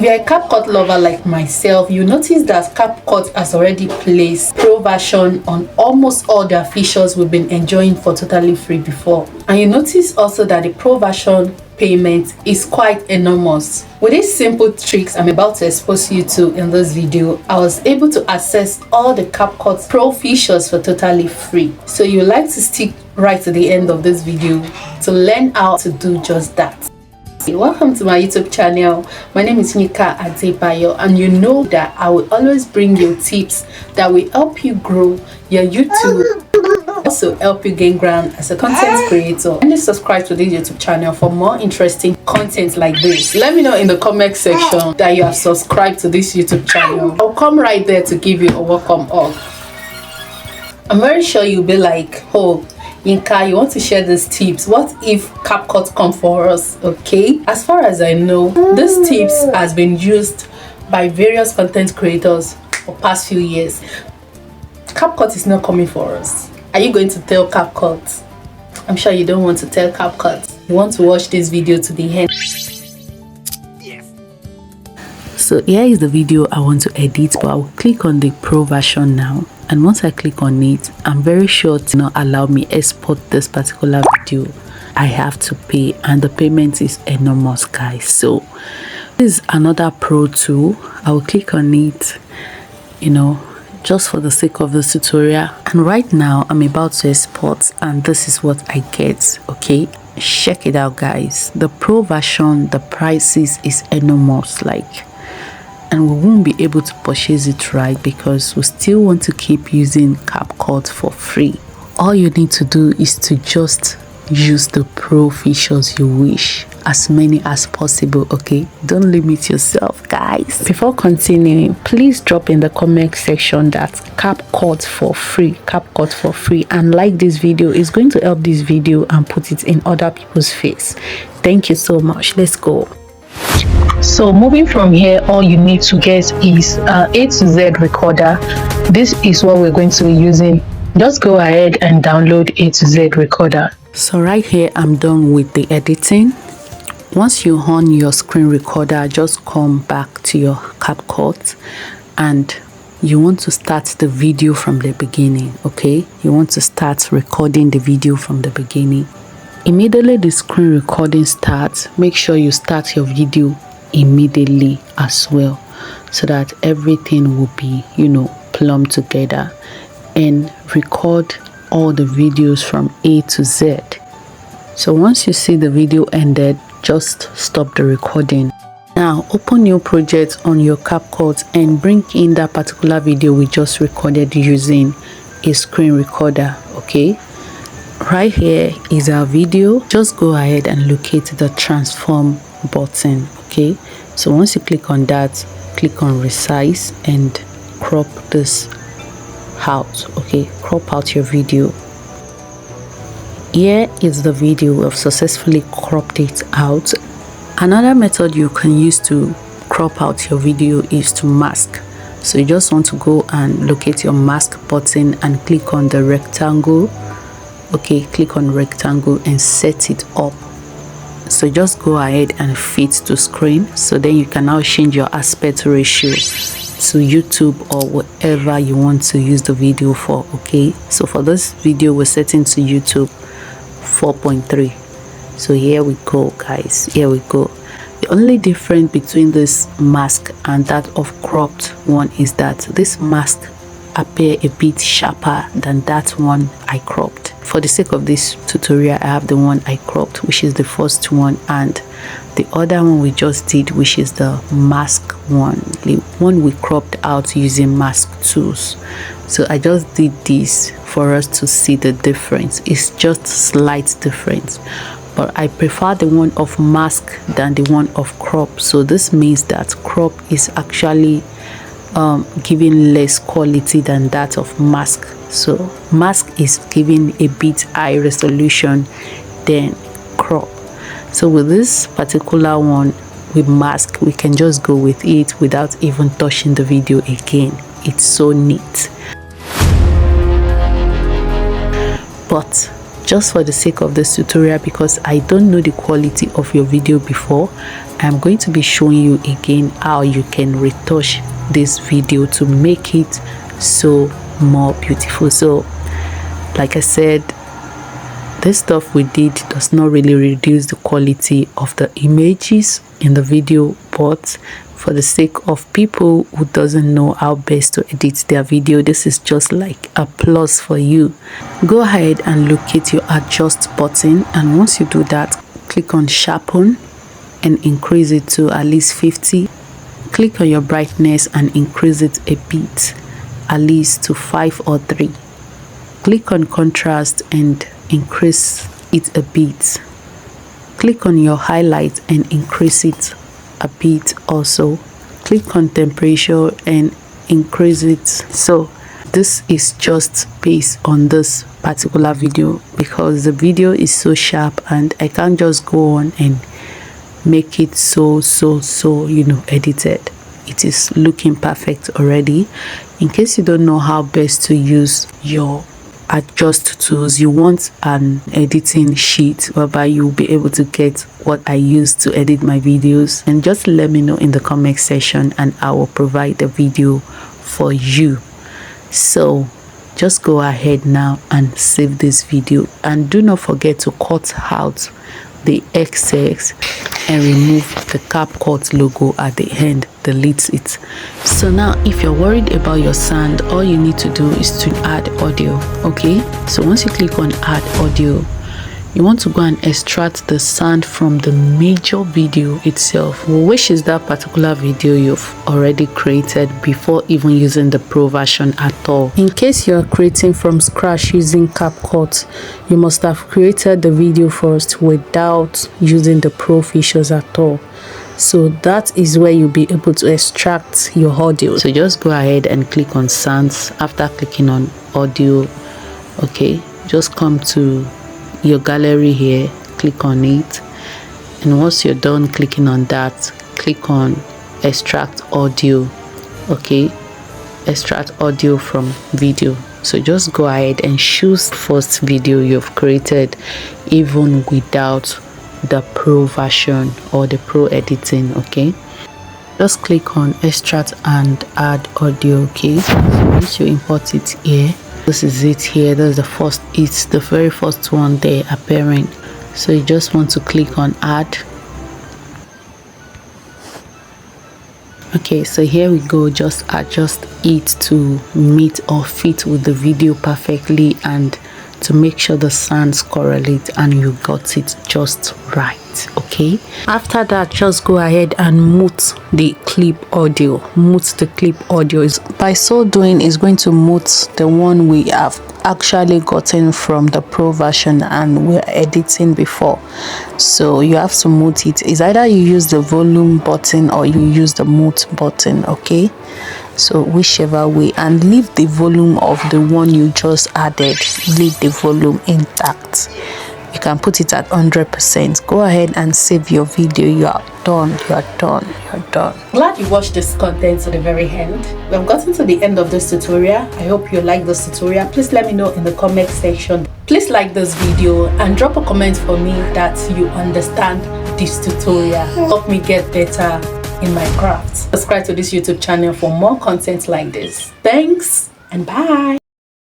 If you're a CapCut lover like myself, you notice that CapCut has already placed Pro version on almost all their features we've been enjoying for totally free before. And you notice also that the Pro version payment is quite enormous. With these simple tricks I'm about to expose you to in this video, I was able to access all the CapCut Pro features for totally free. So you like to stick right to the end of this video to learn how to do just that. Welcome to my YouTube channel. My name is Nika Adebayo, and you know that I will always bring you tips that will help you grow your YouTube, also help you gain ground as a content creator. And subscribe to this YouTube channel for more interesting content like this. Let me know in the comment section that you have subscribed to this YouTube channel. I'll come right there to give you a welcome up. I'm very sure you'll be like, oh, Yinka, you want to share these tips? What if CapCut come for us? Okay, as far as I know, these tips has been used by various content creators for past few years. CapCut is not coming for us. Are you going to tell CapCut? I'm sure you don't want to tell CapCut. You want to watch this video to the end. Yes. So here is the video I want to edit, but I'll click on the Pro version now. And once I click on it, I'm very sure to not allow me export this particular video. I have to pay, and the payment is enormous, guys. So this is another Pro tool. I will click on it, just for the sake of this tutorial. And right now I'm about to export, and this is what I get. Okay, check it out, guys. The Pro version, the prices is enormous, and we won't be able to purchase it, right? Because we still want to keep using CapCut for free. All you need to do is to just use the Pro features you wish, as many as possible. Okay, don't limit yourself, guys. Before continuing, please drop in the comment section that CapCut for free, and like this video. Is going to help this video and put it in other people's face. Thank you so much. Let's go. So moving from here, all you need to get is A to Z recorder. This is what we're going to be using. Just go ahead and download A to Z recorder. So right here, I'm done with the editing. Once you on your screen recorder, just come back to your CapCut, and you want to start the video from the beginning. Okay, you want to start recording the video from the beginning. Immediately the screen recording starts, make sure you start your video immediately as well, so that everything will be plumb together, and record all the videos from A to Z. So once you see the video ended, just stop the recording. Now open new project on your CapCut and bring in that particular video we just recorded using a screen recorder. Okay, right here is our video. Just go ahead and locate the transform button. Okay, so once you click on that, click on resize and crop this out. Okay, crop out your video. Here is the video. We have successfully cropped it out. Another method you can use to crop out your video is to mask. So you just want to go and locate your mask button and click on the rectangle. Okay, click on rectangle and set it up. So just go ahead and fit to screen. So then you can now change your aspect ratio to YouTube or whatever you want to use the video for. Okay, so for this video we're setting to YouTube 4.3. so here we go, guys. Here we go. The only difference between this mask and that of cropped one is that this mask appear a bit sharper than that one I cropped. For the sake of this tutorial, I have the one I cropped, which is the first one, and the other one we just did, which is the mask one, the one we cropped out using mask tools. So I just did this for us to see the difference. It's just slight difference, but I prefer the one of mask than the one of crop. So this means that crop is actually giving less quality than that of mask. So mask is giving a bit high resolution than crop. So with this particular one with mask, we can just go with it without even touching the video again. It's so neat. But just for the sake of this tutorial, because I don't know the quality of your video before, I'm going to be showing you again how you can retouch this video to make it so more beautiful. So like I said, this stuff we did does not really reduce the quality of the images in the video, but for the sake of people who doesn't know how best to edit their video, this is just like a plus for you. Go ahead and locate your adjust button, and once you do that, click on sharpen and increase it to at least 50. Click on your brightness and increase it a bit, at least to 5 or 3. Click on contrast and increase it a bit. Click on your highlight and increase it a bit also. Click on temperature and increase it. So this is just based on this particular video, because the video is so sharp and I can't just go on and make it so edited. It is looking perfect already. In case you don't know how best to use your adjust tools, you want an editing sheet whereby you'll be able to get what I use to edit my videos, and just let me know in the comment section and I will provide the video for you. So just go ahead now and save this video, and do not forget to cut out the excess and remove the Capcut logo at the end. Delete it. So now if you're worried about your sound, all you need to do is to add audio. Okay, so once you click on add audio, you want to go and extract the sound from the major video itself, which is that particular video you've already created before even using the Pro version at all. In case you're creating from scratch using Capcut, you must have created the video first without using the Pro features at all. So that is where you'll be able to extract your audio. So just go ahead and click on sounds. After clicking on audio, okay, just come to your gallery here, click on it, and once you're done clicking on that, click on extract audio. Okay, extract audio from video. So just go ahead and choose first video you've created, even without the Pro version or the Pro editing. Okay, just click on extract and add audio. Okay, so once you import it here, this is it here. That's the first, it's the very first one there appearing. So you just want to click on add. Okay, so here we go. Just adjust it to meet or fit with the video perfectly, and to make sure the sounds correlate and you got it just right. Okay, after that, just go ahead and mute the clip audio. Mute the clip audio. By so doing, is going to mute the one we have actually gotten from the Pro version and we're editing before. So you have to mute it. It's either you use the volume button or you use the mute button. Okay, so whichever way, and leave the volume of the one you just added, leave the volume intact. You can put it at 100%. Go ahead and save your video. You are done. You are done. You are done. Glad you watched this content to the very end. We have gotten to the end of this tutorial. I hope you like this tutorial. Please let me know in the comment section. Please like this video and drop a comment for me that you understand this tutorial. Help me get better in my craft. Subscribe to this YouTube channel for more content like this. Thanks and bye.